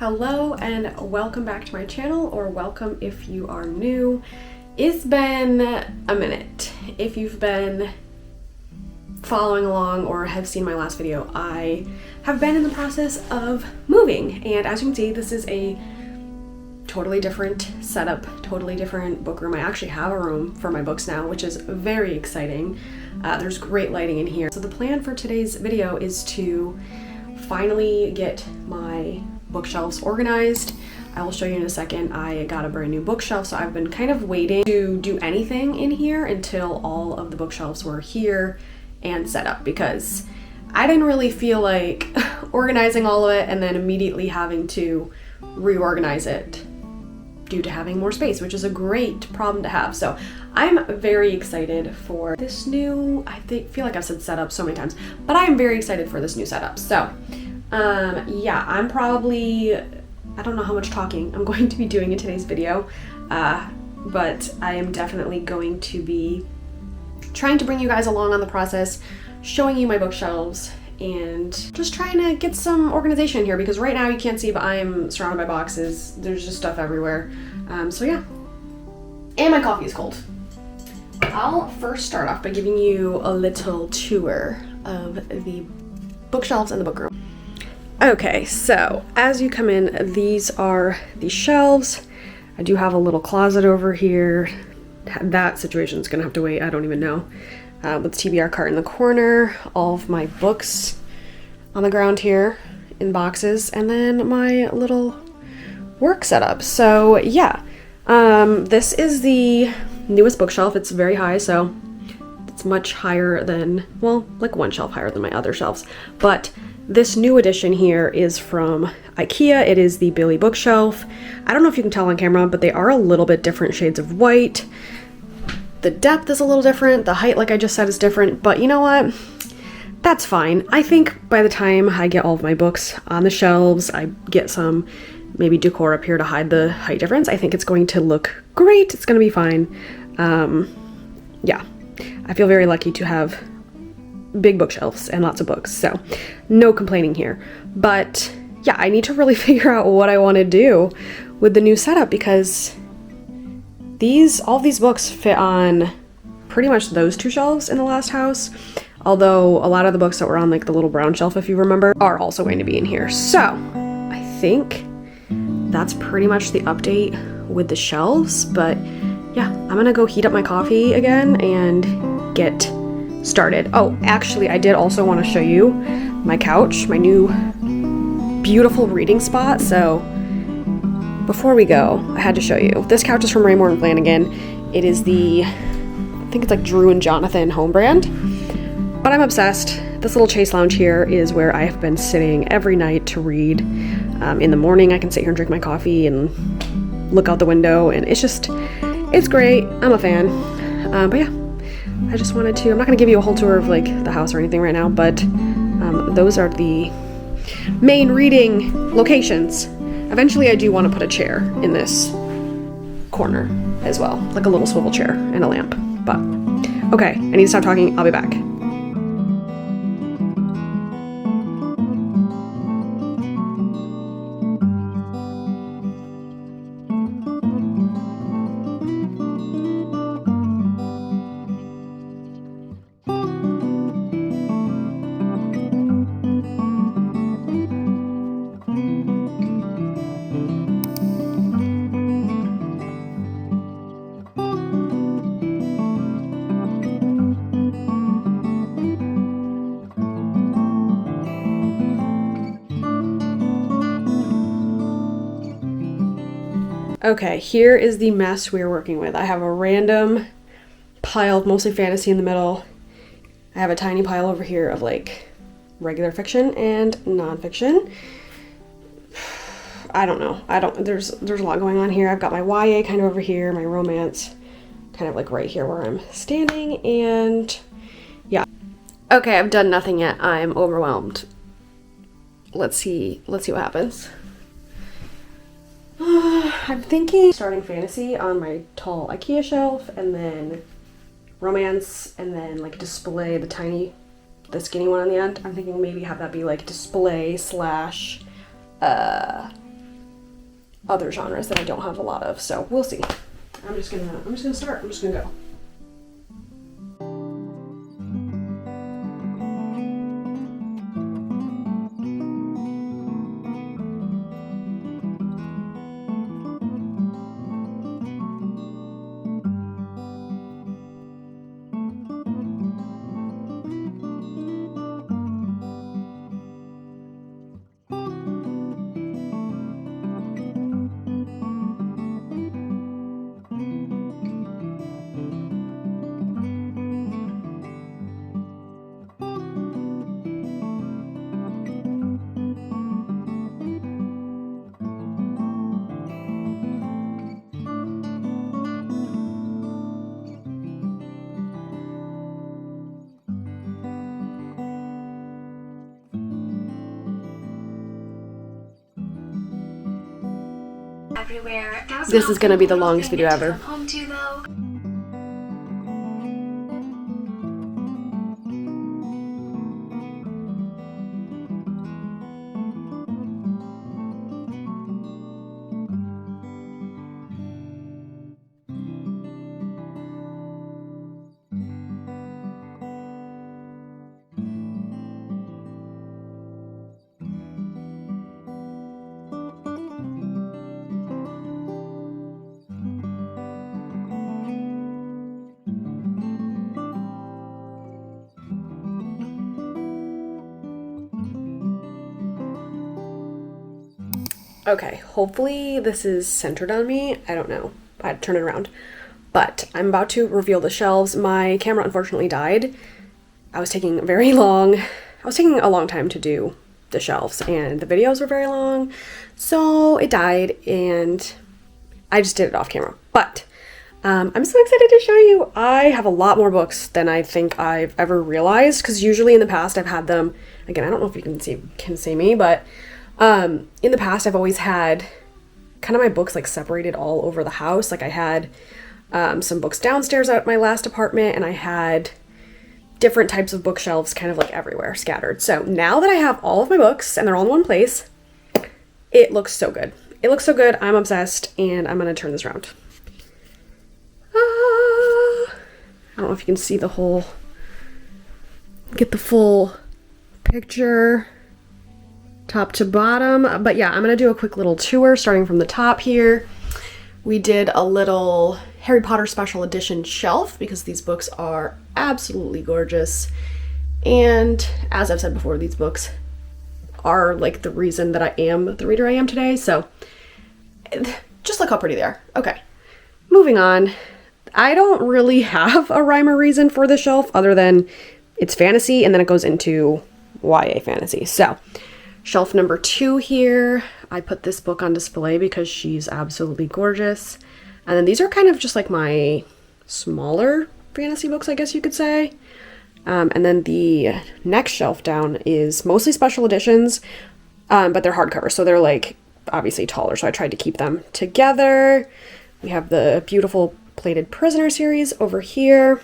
Hello and welcome back to my channel, or welcome if you are new. It's been a minute. If you've been following along or have seen my last video, I have been in the process of moving, and as you can see, this is a totally different setup, totally different book room. I actually have a room for my books now, which is very exciting. There's great lighting in here. So the plan for today's video is to finally get my bookshelves organized. I will show you in a second. I got a brand new bookshelf, so I've been kind of waiting to do anything in here until all of the bookshelves were here and set up, because I didn't really feel like organizing all of it and then immediately having to reorganize it due to having more space, which is a great problem to have. So I'm very excited for this new, feel like I've said setup so many times, but I am very excited for this new setup. So yeah, I'm probably, I don't know how much talking I'm going to be doing in today's video, but I am definitely going to be trying to bring you guys along on the process, showing you my bookshelves, and just trying to get some organization in here, because right now you can't see, but I am surrounded by boxes. There's just stuff everywhere. So yeah, and my coffee is cold. I'll first start off by giving you a little tour of the bookshelves and the book room. Okay, so as you come in, these are the shelves. I do have a little closet over here. That situation's gonna have to wait, I don't even know. With TBR cart in the corner, all of my books on the ground here in boxes, and then my little work setup. So yeah, this is the newest bookshelf. It's very high, so it's much higher than, well, like one shelf higher than my other shelves. But this new edition here is from IKEA. It is the Billy bookshelf. I don't know if you can tell on camera, but they are a little bit different shades of white. The depth is a little different. The height, like I just said, is different, but you know what? That's fine. I think by the time I get all of my books on the shelves, I get some maybe decor up here to hide the height difference, I think it's going to look great. It's going to be fine. Yeah, I feel very lucky to have big bookshelves and lots of books, so no complaining here. But yeah, I need to really figure out what I want to do with the new setup, because all of these books fit on pretty much those two shelves in the last house, although a lot of the books that were on like the little brown shelf, if you remember, are also going to be in here. So I think that's pretty much the update with the shelves. But yeah, I'm gonna go heat up my coffee again and get started. Oh, actually, I did also want to show you my couch, my new beautiful reading spot. So before we go, I had to show you. This couch is from Raymore and Flanagan. It is the, I think it's like Drew and Jonathan home brand, but I'm obsessed. This little chase lounge here is where I have been sitting every night to read. In the morning, I can sit here and drink my coffee and look out the window, and it's great. I'm a fan. But yeah, I just wanted to, I'm not going to give you a whole tour of like the house or anything right now, but those are the main reading locations. Eventually I do want to put a chair in this corner as well, like a little swivel chair and a lamp. But okay, I need to stop talking. I'll be back. Okay, here is the mess we're working with. I have a random pile of mostly fantasy in the middle. I have a tiny pile over here of like regular fiction and nonfiction. I don't know. There's a lot going on here. I've got my YA kind of over here, my romance kind of like right here where I'm standing, and yeah. Okay, I've done nothing yet. I'm overwhelmed. Let's see what happens. I'm thinking starting fantasy on my tall IKEA shelf, and then romance, and then like display the skinny one on the end. I'm thinking maybe have that be like display slash other genres that I don't have a lot of, so we'll see. I'm just gonna start. I'm just gonna go. Everywhere. This is gonna be the longest video ever. Home to, though. Okay, hopefully this is centered on me. I don't know. I had to turn it around. But I'm about to reveal the shelves. My camera unfortunately died. I was taking a long time to do the shelves, and the videos were very long, so it died, and I just did it off camera. But I'm so excited to show you. I have a lot more books than I think I've ever realized, because usually in the past I've had them, again, I don't know if you can see me, but in the past I've always had kind of my books like separated all over the house. Like I had some books downstairs at my last apartment, and I had different types of bookshelves kind of like everywhere scattered. So now that I have all of my books and they're all in one place, it looks so good. It looks so good. I'm obsessed, and I'm gonna turn this around. I don't know if you can see get the full picture top to bottom, but yeah, I'm gonna do a quick little tour starting from the top here. We did a little Harry Potter special edition shelf because these books are absolutely gorgeous, and as I've said before, these books are like the reason that I am the reader I am today. So just look how pretty they are. Okay, moving on. I don't really have a rhyme or reason for the shelf other than it's fantasy, and then it goes into YA fantasy. So shelf number 2 here, I put this book on display because she's absolutely gorgeous. And then these are kind of just like my smaller fantasy books, I guess you could say. And then the next shelf down is mostly special editions, but they're hardcover, so they're like obviously taller, so I tried to keep them together. We have the beautiful Plated Prisoner series over here.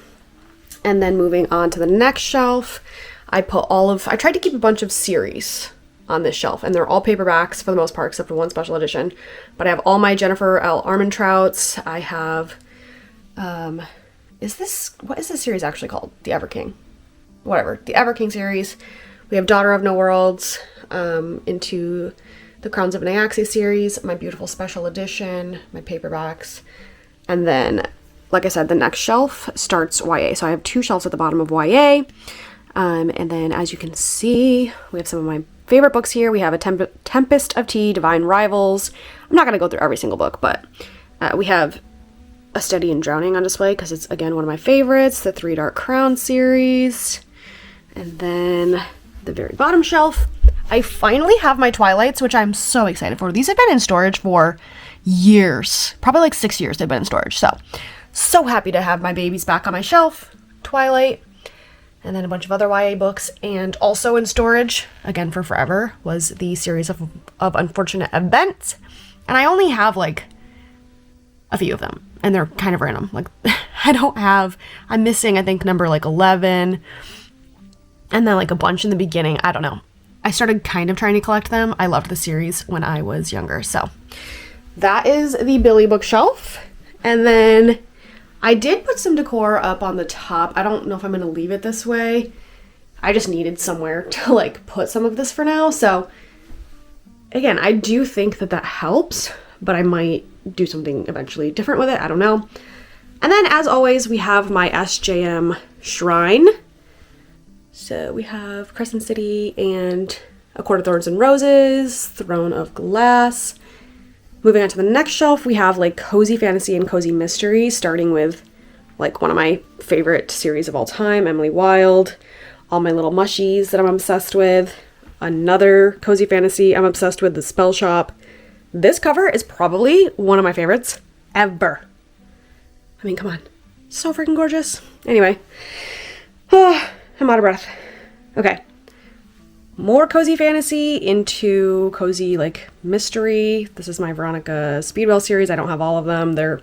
And then moving on to the next shelf, I tried to keep a bunch of series on this shelf, and they're all paperbacks for the most part, except for one special edition. But I have all my Jennifer L. Armentrouts. I have, what is this series actually called? The Ever King. Whatever, the Ever King series. We have Daughter of No Worlds, into the Crowns of Nyaxia series, my beautiful special edition, my paperbacks. And then, like I said, the next shelf starts YA. So I have 2 shelves at the bottom of YA. And then, as you can see, we have some of my favorite books here. We have A Tempest of Tea, Divine Rivals. I'm not going to go through every single book, but we have A Study in Drowning on display because it's, again, one of my favorites. The Three Dark Crowns series. And then the very bottom shelf, I finally have my Twilights, which I'm so excited for. These have been in storage for years. Probably like 6 years they've been in storage. So happy to have my babies back on my shelf. Twilight. And then a bunch of other YA books. And also in storage, again for forever, was the series of Unfortunate Events. And I only have like a few of them. And they're kind of random. Like, I'm missing, I think, number like 11. And then like a bunch in the beginning. I don't know. I started kind of trying to collect them. I loved the series when I was younger. So that is the Billy bookshelf. And then I did put some decor up on the top. I don't know if I'm going to leave it this way. I just needed somewhere to like put some of this for now. So again, I do think that that helps, but I might do something eventually different with it. I don't know. And then as always, we have my SJM shrine. So we have Crescent City and A Court of Thorns and Roses, Throne of Glass. Moving on to the next shelf, we have like Cozy Fantasy and Cozy Mystery, starting with like one of my favorite series of all time, Emily Wilde. All my little mushies that I'm obsessed with. Another Cozy Fantasy I'm obsessed with, The Spell Shop. This cover is probably one of my favorites ever. I mean, come on. So freaking gorgeous. Anyway. I'm out of breath. Okay. More Cozy Fantasy into Cozy, like, Mystery. This is my Veronica Speedwell series. I don't have all of them. They're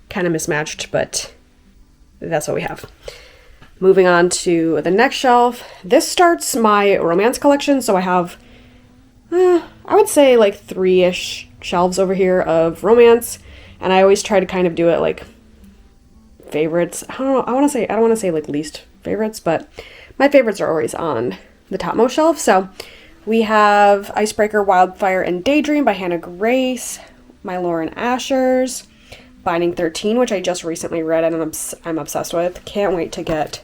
kind of mismatched, but that's what we have. Moving on to the next shelf. This starts my romance collection, so I have, I would say, like, 3-ish shelves over here of romance, and I always try to kind of do it, like, favorites. I don't know, I don't want to say, like, least favorites, but my favorites are always on the topmost shelf. So we have Icebreaker, Wildfire, and Daydream by Hannah Grace, My Lauren Asher's, Binding 13, which I just recently read and I'm obsessed with. Can't wait to get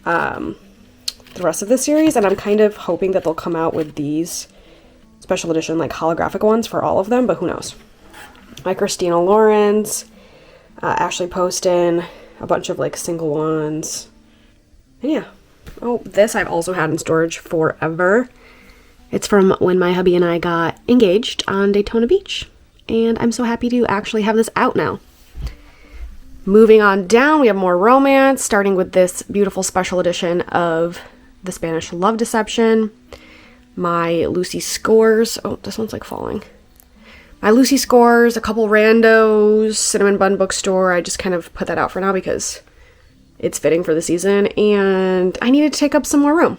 the rest of the series, and I'm kind of hoping that they'll come out with these special edition, like, holographic ones for all of them, but who knows. My Christina Lawrence, Ashley Poston, a bunch of, like, single ones. And yeah. Oh, this I've also had in storage forever. It's from when my hubby and I got engaged on Daytona Beach. And I'm so happy to actually have this out now. Moving on down, we have more romance, starting with this beautiful special edition of The Spanish Love Deception. My Lucy Scores. Oh, this one's like falling. My Lucy Scores, a couple randos, Cinnamon Bun Bookstore. I just kind of put that out for now because it's fitting for the season, and I needed to take up some more room.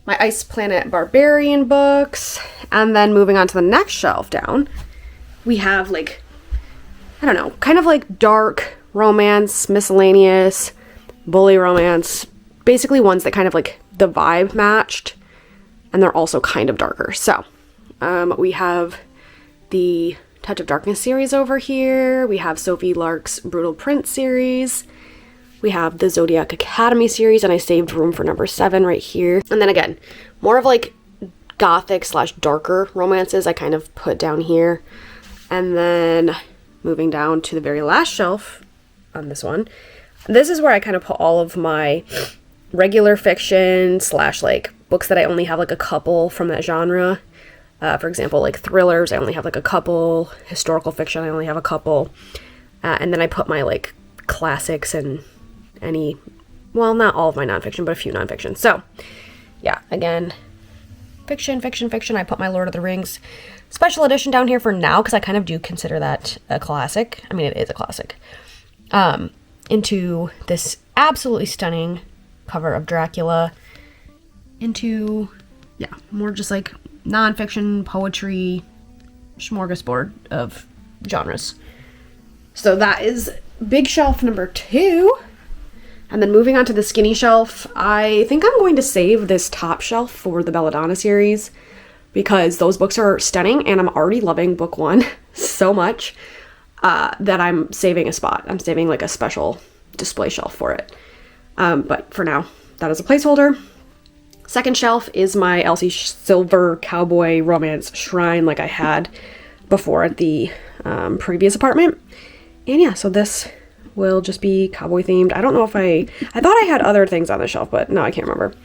My Ice Planet Barbarian books, and then moving on to the next shelf down, we have, like, I don't know, kind of like dark romance, miscellaneous, bully romance, basically ones that kind of like the vibe matched, and they're also kind of darker. So we have the Touch of Darkness series over here. We have Sophie Lark's Brutal Prince series. We have the Zodiac Academy series, and I saved room for number 7 right here. And then again, more of like gothic / darker romances I kind of put down here. And then moving down to the very last shelf on this one, this is where I kind of put all of my regular fiction / like books that I only have like a couple from that genre. For example, like thrillers, I only have like a couple. Historical fiction, I only have a couple. And then I put my like classics and any, well, not all of my nonfiction, but a few nonfiction. So yeah, again, fiction. I put my Lord of the Rings special edition down here for now because I kind of do consider that a classic. I mean, it is a classic. Into this absolutely stunning cover of Dracula. Into, yeah, more just like nonfiction, poetry, smorgasbord of genres. So that is big shelf number 2. And then moving on to the skinny shelf, I think I'm going to save this top shelf for the Belladonna series because those books are stunning and I'm already loving book 1 so much that I'm saving a spot. I'm saving like a special display shelf for it. But for now, that is a placeholder. Second shelf is my Elsie Silver Cowboy Romance Shrine like I had before at the previous apartment. And yeah, so this will just be cowboy themed. I don't know if I thought I had other things on the shelf, but no, I can't remember.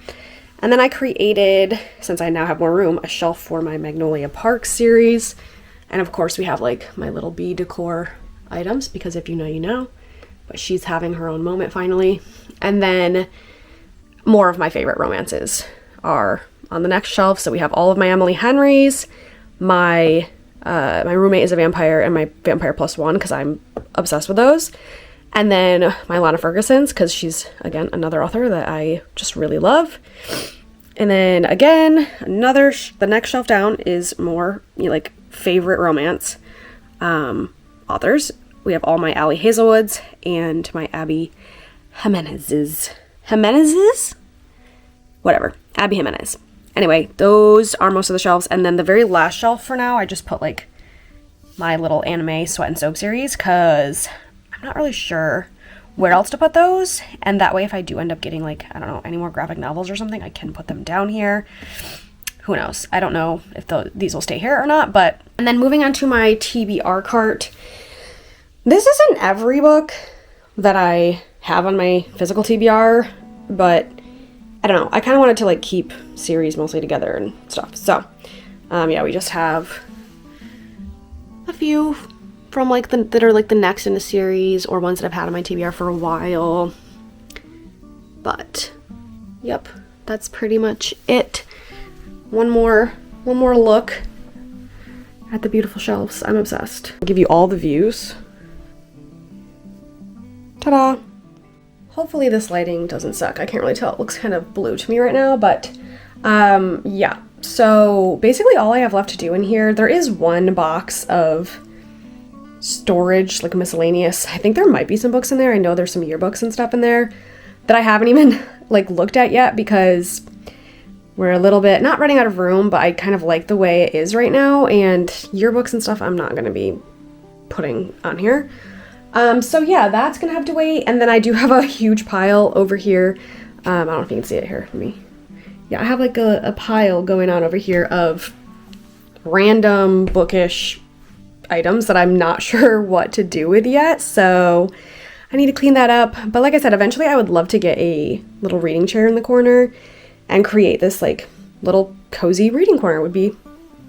And then I created, since I now have more room, a shelf for my Magnolia Park series. And of course we have like my little bee decor items because if you know, you know. But she's having her own moment finally. And then more of my favorite romances are on the next shelf. So we have all of my Emily Henrys, my Roommate is a Vampire, and my Vampire Plus One because I'm obsessed with those. And then my Lana Ferguson's because she's, again, another author that I just really love. And then, again, the next shelf down is more, like, favorite romance. authors. We have all my Ali Hazelwoods and my Abby Jimenez's. Whatever. Abby Jimenez. Anyway, those are most of the shelves. And then the very last shelf for now, I just put like my little anime Sweat and Soap series because I'm not really sure where else to put those. And that way, if I do end up getting like, I don't know, any more graphic novels or something, I can put them down here. Who knows? I don't know if these will stay here or not. But, and then moving on to my TBR cart. This isn't every book that I have on my physical TBR, but I don't know. I kind of wanted to like keep series mostly together and stuff. So, yeah, we just have a few from like that are like the next in the series or ones that I've had on my TBR for a while. But, yep, that's pretty much it. One more look at the beautiful shelves. I'm obsessed. I'll give you all the views. Ta-da! Hopefully this lighting doesn't suck. I can't really tell. It looks kind of blue to me right now, but yeah. So basically all I have left to do in here, there is one box of storage, like miscellaneous. I think there might be some books in there. I know there's some yearbooks and stuff in there that I haven't even like looked at yet because we're a little bit, not running out of room, but I kind of like the way it is right now, and yearbooks and stuff I'm not going to be putting on here. So yeah, that's gonna have to wait. And then I do have a huge pile over here. I don't know if you can see it here for me. Yeah, I have like a pile going on over here of random bookish items that I'm not sure what to do with yet. So I need to clean that up. But like I said, eventually I would love to get a little reading chair in the corner and create this like little cozy reading corner. Would be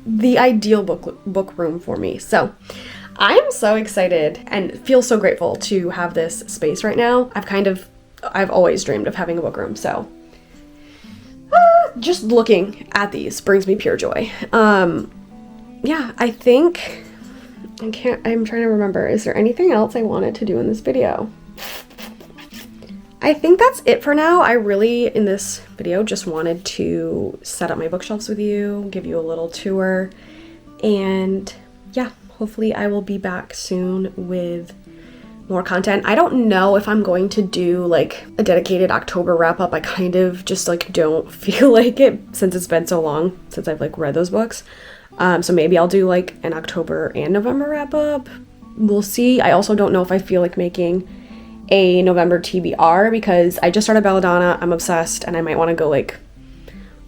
the ideal book room for me. So I am so excited and feel so grateful to have this space right now. I've always dreamed of having a book room, so just looking at these brings me pure joy. Yeah, I'm trying to remember, is there anything else I wanted to do in this video? I think that's it for now. I really, in this video, just wanted to set up my bookshelves with you, give you a little tour, and yeah. Hopefully I will be back soon with more content. I don't know if I'm going to do like a dedicated October wrap up. I kind of just like don't feel like it since it's been so long since I've like read those books. So maybe I'll do like an October and November wrap up. We'll see. I also don't know if I feel like making a November TBR because I just started Belladonna. I'm obsessed and I might want to go like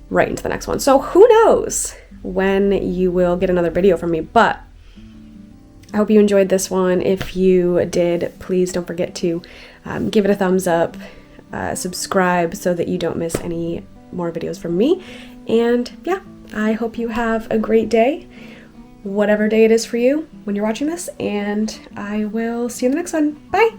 right into the next one. So who knows when you will get another video from me, but I hope you enjoyed this one. If you did, please don't forget to give it a thumbs up, subscribe so that you don't miss any more videos from me. And yeah, I hope you have a great day, whatever day it is for you when you're watching this, and I will see you in the next one. Bye!